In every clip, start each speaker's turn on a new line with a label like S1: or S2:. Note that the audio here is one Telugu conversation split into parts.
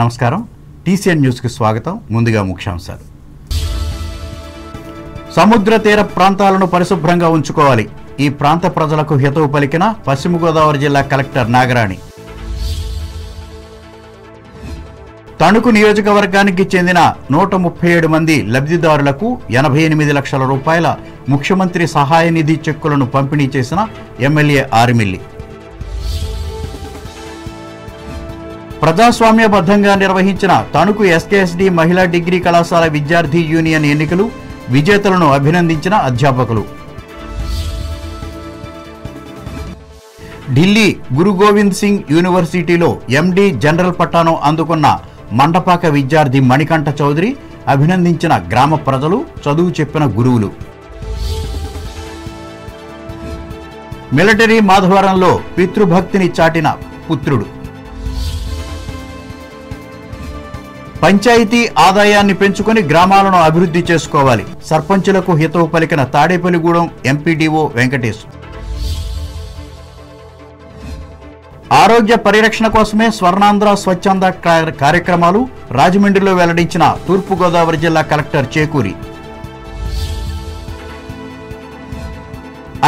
S1: నమస్కారం టీసీఎన్ న్యూస్ కి స్వాగతం. ముందుగా ముఖ్యాంశాలు. సముద్ర తీర ప్రాంతాలను పరిశుభ్రంగా ఉంచుకోవాలి. ఈ ప్రాంత ప్రజలకు హితవు పలికిన పశ్చిమ గోదావరి జిల్లా కలెక్టర్ నాగరాణి. తణుకు నియోజకవర్గానికి చెందిన 137 మంది లబ్ధిదారులకు 88 లక్షల రూపాయల ముఖ్యమంత్రి సహాయ నిధి చెక్కులను పంపిణీ చేసిన ఎమ్మెల్యే ఆర్మిల్లి. ప్రజాస్వామ్యబద్ధంగా నిర్వహించిన తణుకు ఎస్కేఎస్డి మహిళా డిగ్రీ కళాశాల విద్యార్థి యూనియన్ ఎన్నికలు, విజేతలను అభినందించిన అధ్యాపకులు. ఢిల్లీ గురు గోవింద్ సింగ్ యూనివర్సిటీలో ఎండి జనరల్ పట్టాను అందుకున్న మండపాక విద్యార్థి మణికంఠ చౌదరి అభినందించిన గ్రామ ప్రజలు, చదువు చెప్పిన గురువులు. మిలిటరీ మాధవరంలో పితృభక్తిని చాటిన పుత్రుడు. పంచాయతీ ఆదాయాన్ని పెంచుకుని గ్రామాలను అభివృద్ధి చేసుకోవాలి. సర్పంచులకు హితవు పలికిన తాడేపల్లిగూడెం ఎంపీడీఓ వెంకటేశ్. ఆరోగ్య పరిరక్షణ కోసమే స్వర్ణాంధ్ర స్వచ్ఛంద కార్యక్రమాలు రాజమండ్రిలో వెల్లడించిన తూర్పుగోదావరి జిల్లా కలెక్టర్ చేకూరి.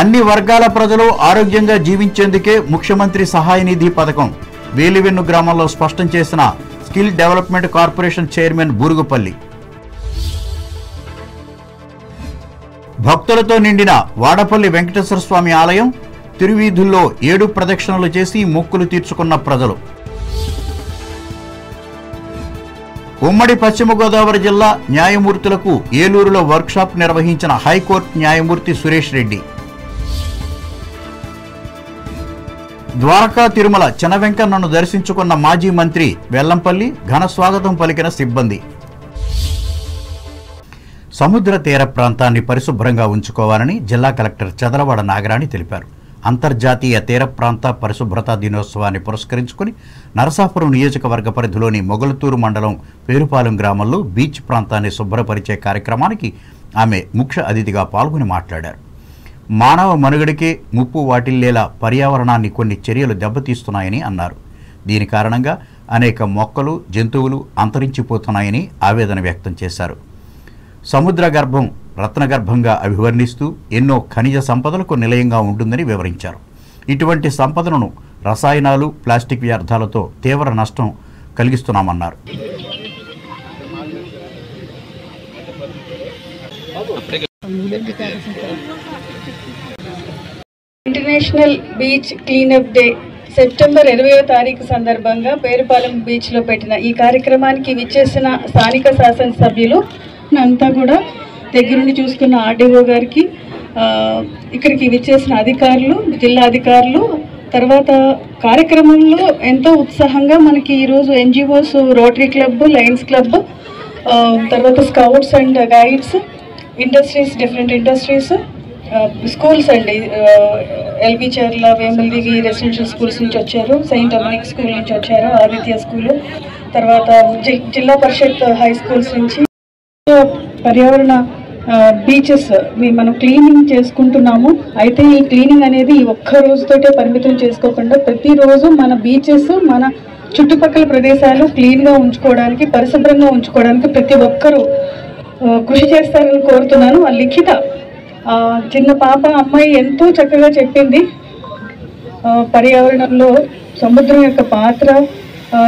S1: అన్ని వర్గాల ప్రజలు ఆరోగ్యంగా జీవించేందుకే ముఖ్యమంత్రి సహాయ నిధి పథకం వేలివెన్ను గ్రామంలో స్పష్టం చేసిన skill development corporation chairman Burugupalli. భక్తులతో నిండిన వాడపల్లి వెంకటేశ్వర స్వామి ఆలయం, తిరువీధుల్లో 7 ప్రదక్షిణలు చేసి మొక్కులు తీర్చుకున్న ప్రజలు. ఉమ్మడి పశ్చిమ గోదావరి జిల్లా న్యాయమూర్తులకు ఏలూరులో వర్క్షాప్ నిర్వహించిన హైకోర్టు న్యాయమూర్తి సురేష్ రెడ్డి. ద్వారకా తిరుమల చినవెంకన్నను దర్శించుకున్న మాజీ మంత్రి వెల్లంపల్లి, ఘన స్వాగతం పలికిన సిబ్బంది. సముద్ర తీర ప్రాంతాన్ని పరిశుభ్రంగా ఉంచుకోవాలని జిల్లా కలెక్టర్ చదలవాడ నాగరాణి తెలిపారు. అంతర్జాతీయ తీర ప్రాంత పరిశుభ్రతా దినోత్సవాన్ని పురస్కరించుకుని నరసాపురం నియోజకవర్గ పరిధిలోని మొగలతూరు మండలం పేరుపాలెం గ్రామంలో బీచ్ ప్రాంతాన్ని శుభ్రపరిచే కార్యక్రమానికి ఆమె ముఖ్య అతిథిగా పాల్గొని మాట్లాడారు. మానవ మనుగడికే ముప్పు వాటిల్లేలా పర్యావరణాన్ని కొన్ని చర్యలు దెబ్బతీస్తున్నాయని అన్నారు. దీని కారణంగా అనేక మొక్కలు, జంతువులు అంతరించిపోతున్నాయని ఆవేదన వ్యక్తం చేశారు. సముద్ర గర్భం రత్నగర్భంగా అభివర్ణిస్తూ ఎన్నో ఖనిజ సంపదలకు నిలయంగా ఉంటుందని వివరించారు. ఇటువంటి సంపదలను రసాయనాలు, ప్లాస్టిక్ వ్యర్థాలతో తీవ్ర నష్టం కలిగిస్తున్నామన్నారు.
S2: International beach cleanup day September 20వ తారీఖు సందర్భంగా పేరుపాలెం బీచ్లో పెట్టిన ఈ కార్యక్రమానికి విచ్చేసిన స్థానిక శాసనసభ్యులు అంతా కూడా దగ్గరుండి చూసుకున్న ఆర్డీఓ గారికి, ఇక్కడికి విచ్చేసిన అధికారులు, జిల్లా అధికారులు, తర్వాత కార్యక్రమంలో ఎంతో ఉత్సాహంగా మనకి ఈరోజు NGOs, Rotary club, Lions club, తర్వాత scouts and guides, industries, different industries, schools అండి, LB Charla, Vemaldigi residential schools నుంచి వచ్చారు, సెయింట్ డొమినిక్ స్కూల్ నుంచి వచ్చారు, ఆదిత్య స్కూలు, తర్వాత జిల్లా పరిషత్ హై స్కూల్స్ నుంచి. పర్యావరణ బీచెస్ మనం క్లీనింగ్ చేసుకుంటున్నాము. అయితే ఈ క్లీనింగ్ అనేది ఈ ఒక్క రోజుతోటే పరిమితం చేసుకోకుండా ప్రతిరోజు మన బీచెస్, మన చుట్టుపక్కల ప్రదేశాలు క్లీన్గా ఉంచుకోవడానికి, పరిశుభ్రంగా ఉంచుకోవడానికి ప్రతి ఒక్కరూ కృషి చేస్తారని కోరుతున్నాను. ఆ లిఖిత చిన్న పాప అమ్మాయి ఎంతో చక్కగా చెప్పింది. పర్యావరణంలో సముద్రం యొక్క పాత్ర,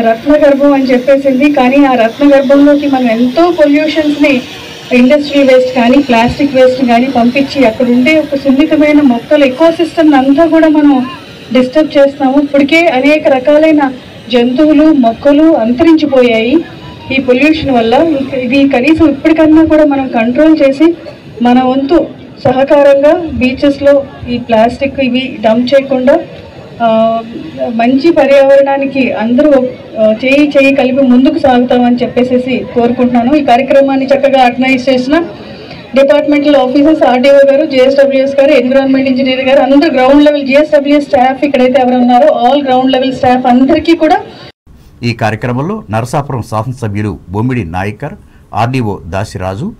S2: రత్నగర్భం అని చెప్పేసింది. కానీ ఆ రత్నగర్భంలోకి మనం ఎంతో పొల్యూషన్స్ని, ఇండస్ట్రియల్ వేస్ట్ కానీ, ప్లాస్టిక్ వేస్ట్ కానీ పంపించి అక్కడ ఉండే ఒక సున్నితమైన మొక్కల ఎకోసిస్టమ్ అంతా కూడా మనం డిస్టర్బ్ చేస్తాము. ఇప్పటికే అనేక రకాలైన జంతువులు, మొక్కలు అంతరించిపోయాయి ఈ పొల్యూషన్ వల్ల. ఇది కనీసం ఇప్పటికన్నా కూడా మనం కంట్రోల్ చేసి మన వంతు సహకారంగా బీచెస్లో ఈ ప్లాస్టిక్ ఇవి డంప్ చేయకుండా మంచి పర్యావరణానికి అందరూ చేయి కలిపి ముందుకు సాగుతామని చెప్పేసి కోరుకుంటున్నాను. ఈ కార్యక్రమాన్ని చక్కగా ఆర్గనైజ్ చేసిన డిపార్ట్మెంటల్ ఆఫీసర్స్, ఆర్డీఓ గారు, జిఎస్డబ్ల్యూఎస్ గారు, ఎన్విరాన్మెంట్ ఇంజనీర్ గారు, అందరూ గ్రౌండ్ లెవెల్ జిఎస్డబ్ల్యూఎస్ స్టాఫ్ ఇక్కడైతే ఎవరు ఉన్నారో ఆల్ గ్రౌండ్ లెవెల్ స్టాఫ్ అందరికీ కూడా.
S1: ఈ కార్యక్రమంలో నరసాపురం శాసనసభ్యులు Bommidi Nayakar, RDO Dasiraju,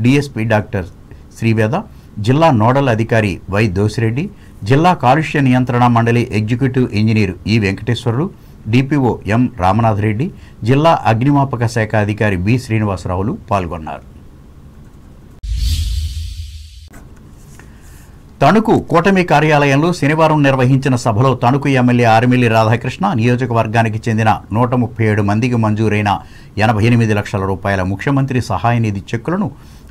S1: DSP doctor Sriveda, జిల్లా నోడల్ అధికారి వై దోసిరెడ్డి, జిల్లా కాలుష్య నియంత్రణ మండలి ఎగ్జిక్యూటివ్ ఇంజనీర్ ఈ వెంకటేశ్వరులు, డిపిఓ ఎం రామనాథ్ రెడ్డి, జిల్లా అగ్నిమాపక శాఖ అధికారి బి శ్రీనివాసరావులు పాల్గొన్నారు. తణుకు కూటమి కార్యాలయంలో శనివారం నిర్వహించిన సభలో తణుకు ఎమ్మెల్యే ఆర్మిల్లి రాధాకృష్ణ నియోజకవర్గానికి చెందిన 137 మందికి మంజూరైన 88 లక్షల రూపాయల ముఖ్యమంత్రి సహాయ నిధి చెక్కులను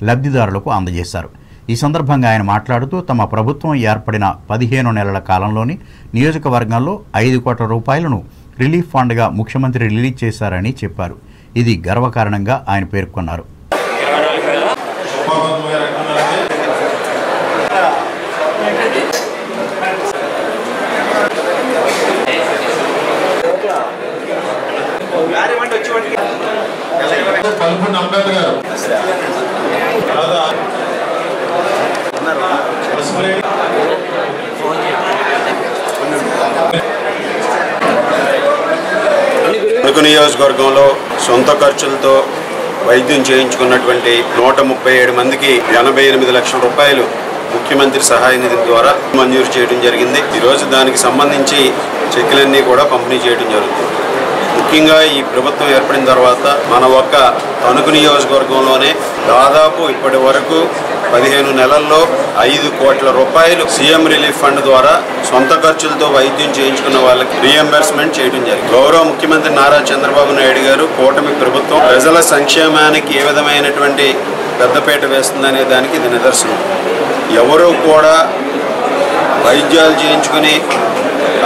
S1: లబ్ధిదారులకు అందజేశారు. ఈ సందర్భంగా ఆయన మాట్లాడుతూ తమ ప్రభుత్వం ఏర్పడిన 15 నెలల కాలంలోని నియోజకవర్గంలో 5 కోట్ల రూపాయలను రిలీఫ్ ఫండ్గా ముఖ్యమంత్రి రిలీజ్ చేశారని చెప్పారు. ఇది గర్వకారణంగా ఆయన పేర్కొన్నారు.
S3: తణుకు నియోజకవర్గంలో సొంత ఖర్చులతో వైద్యం చేయించుకున్నటువంటి 137 మందికి 88 లక్షల రూపాయలు ముఖ్యమంత్రి సహాయ నిధి ద్వారా మంజూరు చేయడం జరిగింది. ఈరోజు దానికి సంబంధించి చెక్కులన్నీ కూడా పంపిణీ చేయడం జరుగుతుంది. ముఖ్యంగా ఈ ప్రభుత్వం ఏర్పడిన తర్వాత మన ఒక్క తణుకు నియోజకవర్గంలోనే దాదాపు ఇప్పటి వరకు 15 నెలల్లో 5 కోట్ల రూపాయలు సీఎం రిలీఫ్ ఫండ్ ద్వారా సొంత ఖర్చులతో వైద్యం చేయించుకున్న వాళ్ళకి రీఎంబర్స్మెంట్ చేయడం జరిగింది. గౌరవ ముఖ్యమంత్రి నారా చంద్రబాబు నాయుడు గారు కూటమి ప్రభుత్వం ప్రజల సంక్షేమానికి ఏ విధమైనటువంటి పెద్దపీట వేస్తుందనే దానికి ఇది నిదర్శనం. ఎవరూ కూడా వైద్యాలు చేయించుకుని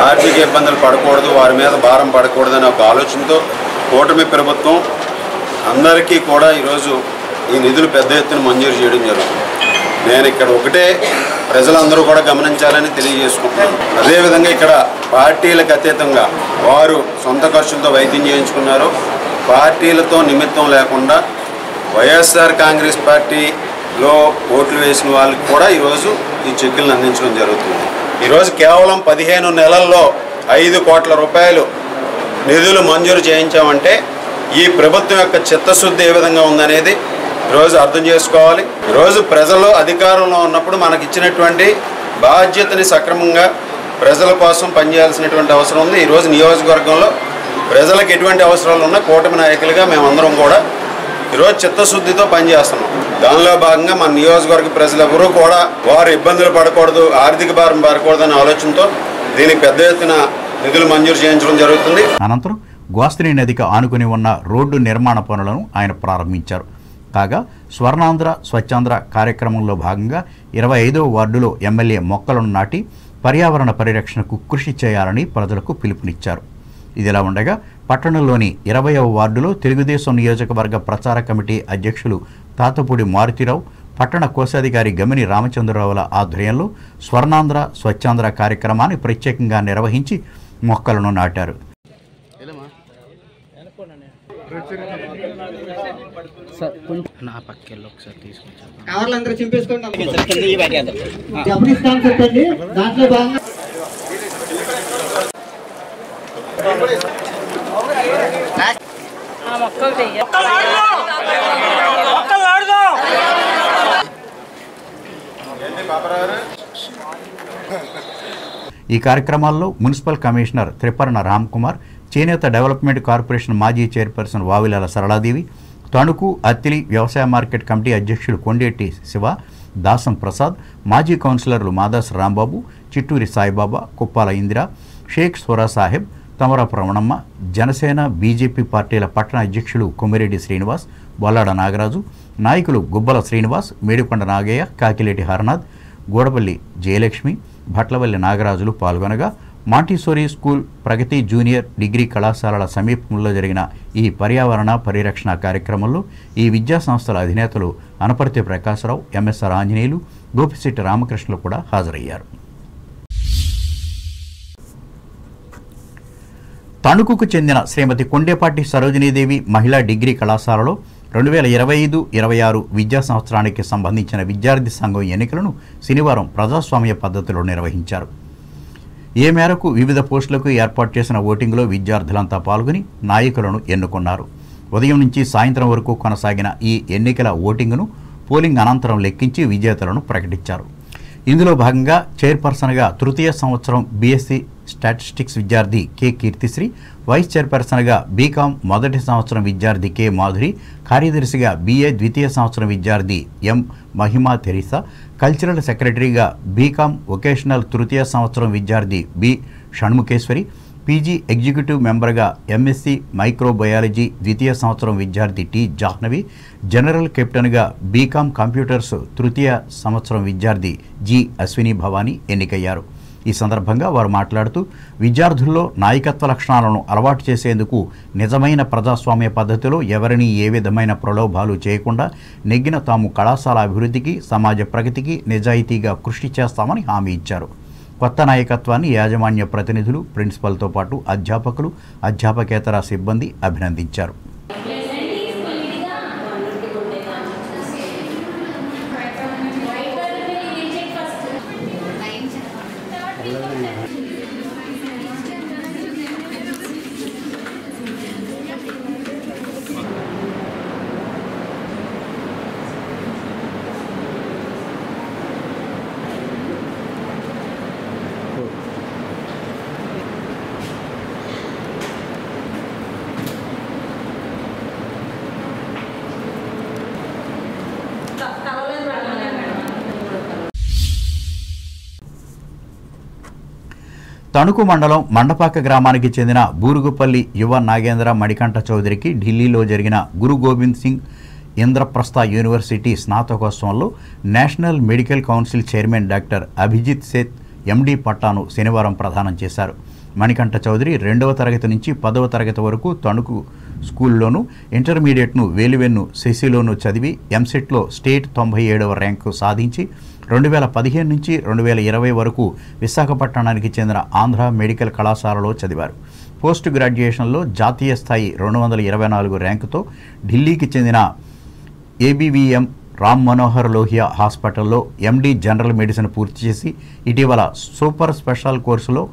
S3: ఆర్థిక ఇబ్బందులు పడకూడదు, వారి మీద భారం పడకూడదు అనే ఒక ఆలోచనతో కూటమి ప్రభుత్వం అందరికీ కూడా ఈరోజు ఈ నిధులు పెద్ద ఎత్తున మంజూరు చేయడం జరుగుతుంది. నేను ఇక్కడ ఒకటే ప్రజలందరూ కూడా గమనించాలని తెలియజేసుకుంటున్నాను. అదేవిధంగా ఇక్కడ పార్టీలకు అతీతంగా వారు సొంత ఖర్చులతో వైద్యం చేయించుకున్నారు. పార్టీలతో నిమిత్తం లేకుండా వైఎస్ఆర్ కాంగ్రెస్ పార్టీలో ఓట్లు వేసిన వాళ్ళకి కూడా ఈరోజు ఈ చెక్కులను అందించడం జరుగుతుంది. ఈరోజు కేవలం 15 నెలల్లో 5 కోట్ల రూపాయలు నిధులు మంజూరు చేయించామంటే ఈ ప్రభుత్వం యొక్క చిత్తశుద్ధి ఏ విధంగా ఉందనేది ఈరోజు అర్థం చేసుకోవాలి. ఈరోజు ప్రజలు అధికారంలో ఉన్నప్పుడు మనకి ఇచ్చినటువంటి బాధ్యతని సక్రమంగా ప్రజల కోసం పనిచేయాల్సినటువంటి అవసరం ఉంది. ఈరోజు నియోజకవర్గంలో ప్రజలకు ఎటువంటి అవసరాలు ఉన్నా కూటమి నాయకులుగా మేమందరం కూడా ఈరోజు చిత్తశుద్ధితో పనిచేస్తున్నాం. దానిలో భాగంగా మన నియోజకవర్గ ప్రజలెవరూ కూడా వారు ఇబ్బందులు పడకూడదు, ఆర్థిక భారం పడకూడదు అనే ఆలోచనతో దీనికి పెద్ద ఎత్తున నిధులు మంజూరు చేయించడం జరుగుతుంది.
S1: అనంతరం గోస్త్రి నదికి ఆనుకుని ఉన్న రోడ్డు నిర్మాణ పనులను ఆయన ప్రారంభించారు. కాగా స్వర్ణాంధ్ర స్వచ్ఛాంధ్ర కార్యక్రమంలో భాగంగా 25వ వార్డులో ఎమ్మెల్యే మొక్కలను నాటి పర్యావరణ పరిరక్షణకు కృషి చేయాలని ప్రజలకు పిలుపునిచ్చారు. ఇదిలా ఉండగా పట్టణంలోని 20వ వార్డులో తెలుగుదేశం నియోజకవర్గ ప్రచార కమిటీ అధ్యక్షులు తాతపూడి మారుతిరావు, పట్టణ కోశాధికారి గమిని రామచంద్రరావుల ఆధ్వర్యంలో స్వర్ణాంధ్ర స్వచ్ఛాంధ్ర కార్యక్రమాన్ని ప్రత్యేకంగా నిర్వహించి మొక్కలను నాటారు. ఈ కార్యక్రమాల్లో మున్సిపల్ కమిషనర్ త్రిపర్ణ రామ్ కుమార్, చేనేత డెవలప్మెంట్ కార్పొరేషన్ మాజీ చైర్పర్సన్ వావిలాల సరళాదేవి, తణుకు అత్తిలి వ్యవసాయ మార్కెట్ కమిటీ అధ్యక్షులు కొండేటి శివ, దాసం ప్రసాద్, మాజీ కౌన్సిలర్లు మాదాస్ రాంబాబు, చిట్టూరి సాయిబాబా, కుప్పాల ఇందిర, షేక్ సోరా సాహెబ్, తమరపు రమణమ్మ, జనసేన బీజేపీ పార్టీల పట్టణ అధ్యక్షులు కొమ్మిరెడ్డి శ్రీనివాస్, బొల్లాడ నాగరాజు, నాయకులు గుబ్బల శ్రీనివాస్, మేడికొండ నాగయ్య, కాకిలేటి హరనాథ్, గోడపల్లి జయలక్ష్మి, భట్లవల్లి నాగరాజులు పాల్గొనగా మాంటిసోరీ స్కూల్, ప్రగతి జూనియర్ డిగ్రీ కళాశాలల సమీపంలో జరిగిన ఈ పర్యావరణ పరిరక్షణ కార్యక్రమంలో ఈ విద్యా సంస్థల అధినేతలు అనపర్తి ప్రకాశరావు, ఎంఎస్ఆర్ ఆంజనేయులు, గోపిశెట్టి రామకృష్ణలు కూడా హాజరయ్యారు. తణుకుకు చెందిన శ్రీమతి కొండేపాటి సరోజినీదేవి మహిళా డిగ్రీ కళాశాలలో 2025-26 విద్యా సంవత్సరానికి సంబంధించిన విద్యార్థి సంఘం ఎన్నికలను శనివారం ప్రజాస్వామ్య పద్ధతిలో నిర్వహించారు. ఏ మేరకు వివిధ పోస్టులకు ఏర్పాటు చేసిన ఓటింగ్లో విద్యార్థులంతా పాల్గొని నాయకులను ఎన్నుకున్నారు. ఉదయం నుంచి సాయంత్రం వరకు కొనసాగిన ఈ ఎన్నికల ఓటింగ్ను పోలింగ్ అనంతరం లెక్కించి విజేతలను ప్రకటించారు. ఇందులో భాగంగా చైర్పర్సన్గా తృతీయ సంవత్సరం బీఎస్సీ స్టాటిస్టిక్స్ విద్యార్థి కె కీర్తిశ్రీ, వైస్ చైర్పర్సన్గా బీకామ్ మొదటి సంవత్సరం విద్యార్థి కె మాధురి, కార్యదర్శిగా BA ద్వితీయ సంవత్సరం విద్యార్థి M మహిమా తెరీసా, కల్చరల్ సెక్రటరీగా బీకామ్ వొకేషనల్ తృతీయ సంవత్సరం విద్యార్థి B షణ్ముఖేశ్వరి, PG ఎగ్జిక్యూటివ్ మెంబర్గా MSc మైక్రోబయాలజీ ద్వితీయ సంవత్సరం విద్యార్థి T జాహ్నవి, జనరల్ కెప్టెన్గా బీకామ్ కంప్యూటర్స్ తృతీయ సంవత్సరం విద్యార్థి G అశ్విని భవానీ ఎన్నికయ్యారు. ఈ సందర్భంగా వారు మాట్లాడుతూ విద్యార్థుల్లో నాయకత్వ లక్షణాలను అలవాటు చేసేందుకు నిజమైన ప్రజాస్వామ్య పద్ధతిలో ఎవరినీ ఏ విధమైన ప్రలోభాలు చేయకుండా నెగ్గిన తాము కళాశాల అభివృద్ధికి, సమాజ ప్రగతికి నిజాయితీగా కృషి చేస్తామని హామీ ఇచ్చారు. కొత్త నాయకత్వాన్ని యాజమాన్య ప్రతినిధులు, ప్రిన్సిపల్తో పాటు అధ్యాపకులు, అధ్యాపకేతర సిబ్బంది అభినందించారు. తణుకు మండలం మండపాక గ్రామానికి చెందిన బూరుగుపల్లి యువ నాగేంద్ర మణికంఠ చౌదరికి ఢిల్లీలో జరిగిన గురు గోబింద్ సింగ్ ఇంద్రప్రస్థ యూనివర్సిటీ స్నాతకోత్సవంలో national medical council chairman doctor Abhijit Seth MD పట్టాను శనివారం ప్రదానం చేశారు. మణికంఠ చౌదరి 2వ తరగతి నుంచి 10వ తరగతి వరకు తణుకు స్కూల్లోనూ, ఇంటర్మీడియట్ను వేలివెన్ను శశిలోనూ చదివి ఎంసెట్లో స్టేట్ 97వ ర్యాంకు సాధించి 2015 నుంచి 2020 వరకు విశాఖపట్నానికి చెందిన ఆంధ్ర మెడికల్ కళాశాలలో చదివారు. పోస్ట్ గ్రాడ్యుయేషన్లో జాతీయ స్థాయి 224 ర్యాంకుతో ఢిల్లీకి చెందిన ABVM రామ్ మనోహర్ లోహియా హాస్పిటల్లో MD జనరల్ మెడిసిన్ పూర్తి చేసి ఇటీవల సూపర్ స్పెషల్ కోర్సులో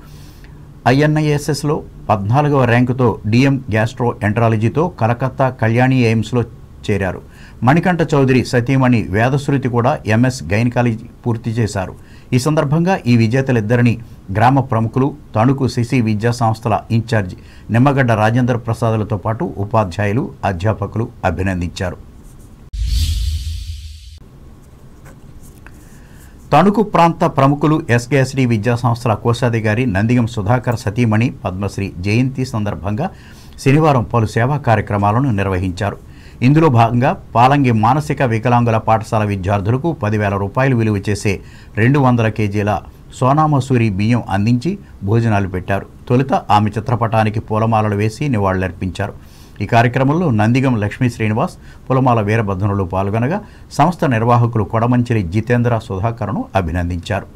S1: INISSలో 14వ ర్యాంకుతో DM గ్యాస్ట్రో ఎంట్రాలజీతో కలకత్తా కళ్యాణి ఎయిమ్స్లో చేరారు. మణికంఠ చౌదరి సతీమణి వేదశ్రుతి కూడా MS గైనకాలజీ పూర్తి చేశారు. ఈ సందర్భంగా ఈ విజేతలిద్దరిని గ్రామ ప్రముఖులు, తణుకు శిశి విద్యా సంస్థల ఇన్ఛార్జి నిమ్మగడ్డ రాజేంద్ర ప్రసాదులతో పాటు ఉపాధ్యాయులు, అధ్యాపకులు అభినందించారు. తణుకు ప్రాంత ప్రముఖులు SKSD విద్యా సంస్థల కోశాధికారి నందిగం సుధాకర్ సతీమణి పద్మశ్రీ జయంతి సందర్భంగా శనివారం పలు సేవా కార్యక్రమాలను నిర్వహించారు. ఇందులో భాగంగా పాలంగి మానసిక వికలాంగుల పాఠశాల విద్యార్థులకు 10,000 రూపాయలు విలువ చేసే 200 కేజీల సోనామసూరి బియ్యం అందించి భోజనాలు పెట్టారు. తొలుత ఆమె చిత్రపటానికి పూలమాలలు వేసి నివాళులర్పించారు. ఈ కార్యక్రమంలో నందిగం లక్ష్మీ శ్రీనివాస్, పులమాల వీరభద్రులు పాల్గొనగా సంస్థ నిర్వాహకులు కొడమంచిలి జితేంద్ర సుధాకర్ను అభినందించారు.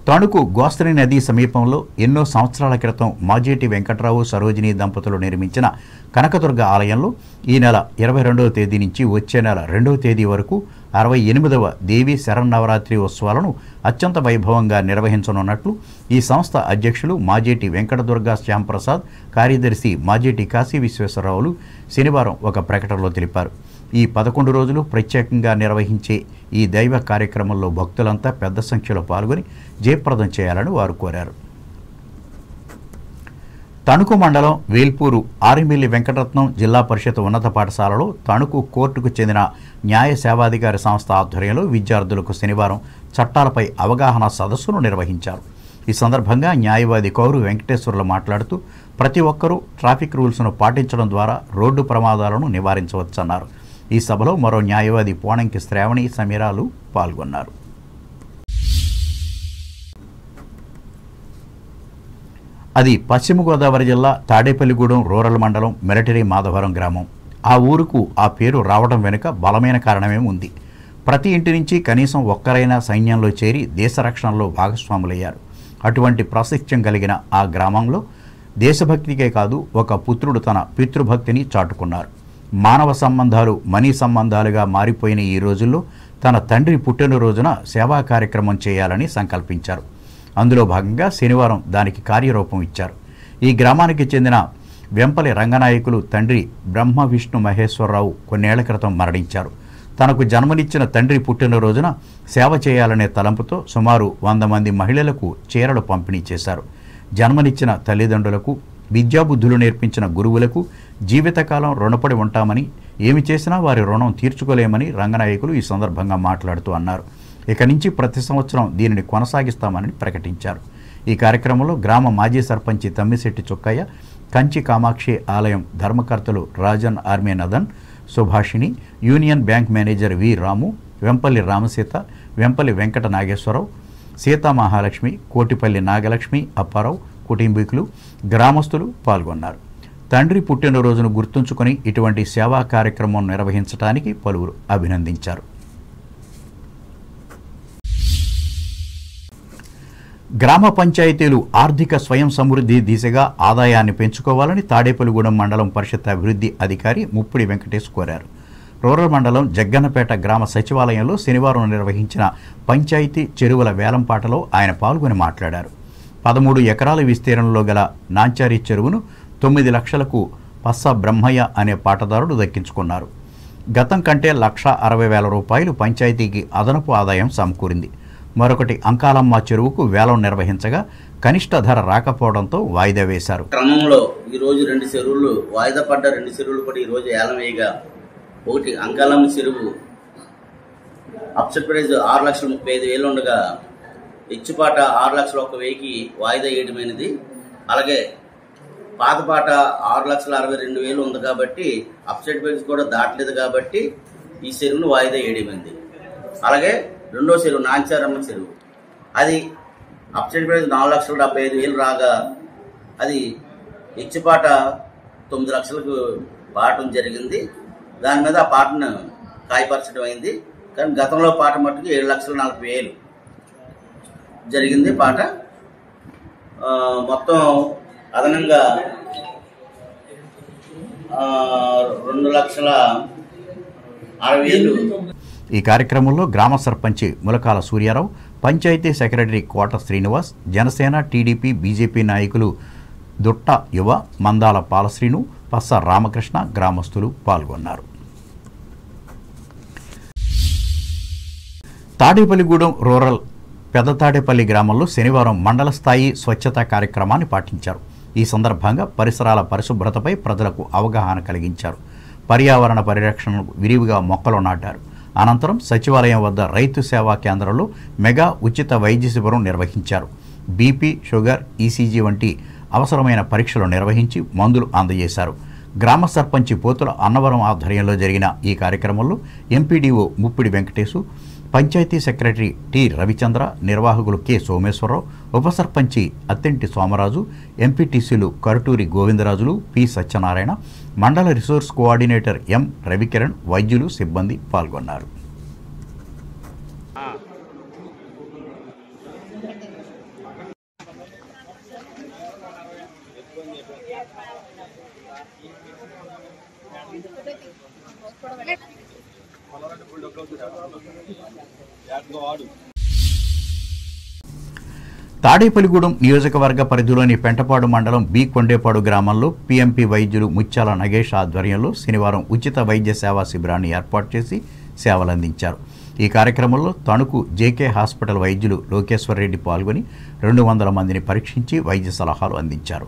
S1: తణుకు గోస్తని నది సమీపంలో ఎన్నో సంవత్సరాల క్రితం మాజేటి వెంకట్రావు సరోజిని దంపతులు నిర్మించిన కనకదుర్గ ఆలయంలో ఈ నెల 22వ తేదీ నుంచి వచ్చే నెల 2వ తేదీ వరకు 68వ దేవీ శరన్నవరాత్రి ఉత్సవాలను అత్యంత వైభవంగా నిర్వహించనున్నట్లు ఈ సంస్థ అధ్యక్షులు మాజేటి వెంకటదుర్గ శ్యాంప్రసాద్, కార్యదర్శి మాజేటి కాశీ విశ్వేశ్వరరావులు శనివారం ఒక ప్రకటనలో తెలిపారు. ఈ 11 రోజులు ప్రత్యేకంగా నిర్వహించే ఈ దైవ కార్యక్రమంలో భక్తులంతా పెద్ద సంఖ్యలో పాల్గొని జయప్రదం చేయాలని వారు కోరారు. తణుకు మండలం వేల్పూరు ఆరిమిల్లి వెంకటరత్నం జిల్లా పరిషత్ ఉన్నత పాఠశాలలో తణుకు కోర్టుకు చెందిన న్యాయ సేవాధికారి సంస్థ ఆధ్వర్యంలో విద్యార్థులకు శనివారం చట్టాలపై అవగాహన సదస్సును నిర్వహించారు. ఈ సందర్భంగా న్యాయవాది కౌరు వెంకటేశ్వర్లు మాట్లాడుతూ ప్రతి ఒక్కరూ ట్రాఫిక్ రూల్స్ను పాటించడం ద్వారా రోడ్డు ప్రమాదాలను నివారించవచ్చన్నారు. ఈ సభలో మరో న్యాయవాది పోణంకి శ్రావణి సమీరాలు పాల్గొన్నారు. అది పశ్చిమ గోదావరి జిల్లా తాడేపల్లిగూడెం రూరల్ మండలం మిలిటరీ మాధవరం గ్రామం. ఆ ఊరుకు ఆ పేరు రావడం వెనుక బలమైన కారణమే ఉంది. ప్రతి ఇంటి నుంచి కనీసం ఒక్కరైనా సైన్యంలో చేరి దేశ రక్షణలో భాగస్వాములయ్యారు. అటువంటి ప్రాశస్త్యం కలిగిన ఆ గ్రామంలో దేశభక్తికే కాదు ఒక పుత్రుడు తన పితృభక్తిని చాటుకున్నారు. మానవ సంబంధాలు మనీ సంబంధాలుగా మారిపోయిన ఈ రోజుల్లో తన తండ్రి పుట్టినరోజున సేవా కార్యక్రమం చేయాలని సంకల్పించారు. అందులో భాగంగా శనివారం దానికి కార్యరూపం ఇచ్చారు. ఈ గ్రామానికి చెందిన వెంపలి రంగనాయకులు తండ్రి బ్రహ్మ విష్ణు మహేశ్వరరావు కొన్నేళ్ల క్రితం మరణించారు. తనకు జన్మనిచ్చిన తండ్రి పుట్టినరోజున సేవ చేయాలనే తలంపుతో సుమారు 100 మంది మహిళలకు చీరలు పంపిణీ చేశారు. జన్మనిచ్చిన తల్లిదండ్రులకు, విద్యాబుద్ధులు నేర్పించిన గురువులకు జీవితకాలం రుణపడి ఉంటామని, ఏమి చేసినా వారి రుణం తీర్చుకోలేమని రంగనాయకులు ఈ సందర్భంగా మాట్లాడుతూ అన్నారు. ఇక నుంచి ప్రతి సంవత్సరం దీనిని కొనసాగిస్తామని ప్రకటించారు. ఈ కార్యక్రమంలో గ్రామ మాజీ సర్పంచి తమ్మిశెట్టి చుక్కయ్య, కంచి కామాక్షి ఆలయం ధర్మకర్తలు రాజన్ ఆర్మీ నదన్, Subhashini, union bank manager V Ramu, Vempalli Ramasita, Vempalli Venkata Nageswara Rao, Seethamahalakshmi, Kotipalli Nagalakshmi, Appa Rao కుటుంబీకులు, గ్రామస్తులు పాల్గొన్నారు. తండ్రి పుట్టినరోజును గుర్తుంచుకొని ఇటువంటి సేవా కార్యక్రమం నిర్వహించడానికి పలువురు అభినందించారు. గ్రామ పంచాయతీలు ఆర్థిక స్వయం సమృద్ధి దిశగా ఆదాయాన్ని పెంచుకోవాలని తాడేపల్లిగూడెం మండలం పరిషత్ అభివృద్ధి అధికారి ముప్పిడి వెంకటేష్ కోరారు. రూరల్ మండలం జగ్గన్నపేట గ్రామ సచివాలయంలో శనివారం నిర్వహించిన పంచాయతీ చెరువుల వేలంపాటలో ఆయన పాల్గొని మాట్లాడారు. 13 ఎకరాల విస్తీర్ణంలో గల నాంచారి చెరువును 9 లక్షలకు పస్సా బ్రహ్మయ్య అనే పాటదారుడు దక్కించుకున్నారు. గతం కంటే 1,60,000 రూపాయలు పంచాయతీకి అదనపు ఆదాయం సమకూరింది. మరొకటి అంకాలమ్మ చెరువుకు వేలం నిర్వహించగా కనిష్ట ధర రాకపోవడంతో వాయిదా వేశారు.
S4: క్రమంలో ఈరోజు 2 చెరువులు వాయిదా పడ్డ 2 చెరువులు కూడా ఈరోజు ఏలం వేయగా, ఒకటి అంకాలమ్మ చెరువు అప్సెట్ ప్రైజ్ 6,35,000 ఉండగా ఇచ్చుపాట 6,01,000కి వాయిదా వేయడమైనది. అలాగే పాతపాట 6,62,000 ఉంది కాబట్టి అప్సెట్ ప్రైజ్ కూడా దాటలేదు కాబట్టి ఈ చెరువును వాయిదా వేయడమైంది. అలాగే రెండో చెరువు నాంచారమ్మ చెరువు, అది అప్సెట్ ప్రైజ్ 4,75,000 రాగా అది ఇచ్చుపాట 9 లక్షలకు పాటం జరిగింది. దాని మీద ఆ పాటను కాయపరచడం అయింది. కానీ గతంలో పాట మట్టుకు 7,40,000 జరిగింది పాట. మొత్తం అదనంగా 2,60,000.
S1: ఈ కార్యక్రమంలో గ్రామ సర్పంచి ములకాల సూర్యారావు, పంచాయతీ సెక్రటరీ కోట శ్రీనివాస్, జనసేన, టీడీపీ, బీజేపీ నాయకులు దుట్ట యువ, మందాల పాలశ్రీను, పస్స రామకృష్ణ, గ్రామస్తులు పాల్గొన్నారు. తాడేపల్లిగూడెం రూరల్ పెదతాడేపల్లి గ్రామంలో శనివారం మండల స్థాయి స్వచ్ఛతా కార్యక్రమాన్ని పాటించారు. ఈ సందర్భంగా పరిసరాల పరిశుభ్రతపై ప్రజలకు అవగాహన కలిగించారు. పర్యావరణ పరిరక్షణకు విరివిగా మొక్కలు నాటారు. అనంతరం సచివాలయం వద్ద రైతు సేవా కేంద్రంలో మెగా ఉచిత వైద్య శిబిరం నిర్వహించారు. బీపీ, షుగర్, ఈసీజీ వంటి అవసరమైన పరీక్షలు నిర్వహించి మందులు అందజేశారు. గ్రామ సర్పంచి పోతుల అన్నవరం ఆధ్వర్యంలో జరిగిన ఈ కార్యక్రమంలో MPDO Muppidi Venkatesu, panchayati secretary T Ravichandra, నిర్వాహకులు కె సోమేశ్వరరావు, ఉప సర్పంచి అత్తెంటి సోమరాజు, ఎంపీటీసీలు కరుటూరి గోవిందరాజులు, పి సత్యనారాయణ, మండల రిసోర్స్ కోఆర్డినేటర్ ఎం రవికిరణ్, వైద్యులు, సిబ్బంది పాల్గొన్నారు. తాడేపల్లిగూడెం నియోజకవర్గ పరిధిలోని పెంటపాడు మండలం బి కొండేపాడు గ్రామంలో పీఎంపీ వైద్యులు ముత్యాల నగేష్ ఆధ్వర్యంలో శనివారం ఉచిత వైద్య సేవా శిబిరాన్ని ఏర్పాటు చేసి సేవలందించారు. ఈ కార్యక్రమంలో తణుకు జేకే హాస్పిటల్ వైద్యులు లోకేశ్వర్ రెడ్డి పాల్గొని 200 మందిని పరీక్షించి వైద్య సలహాలు అందించారు.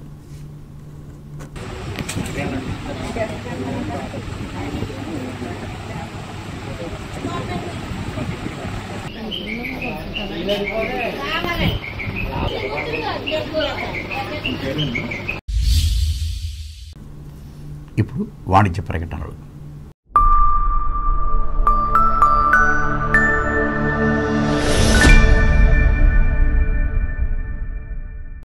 S1: ఇప్పుడు వాణిజ్య ప్రకటనలు.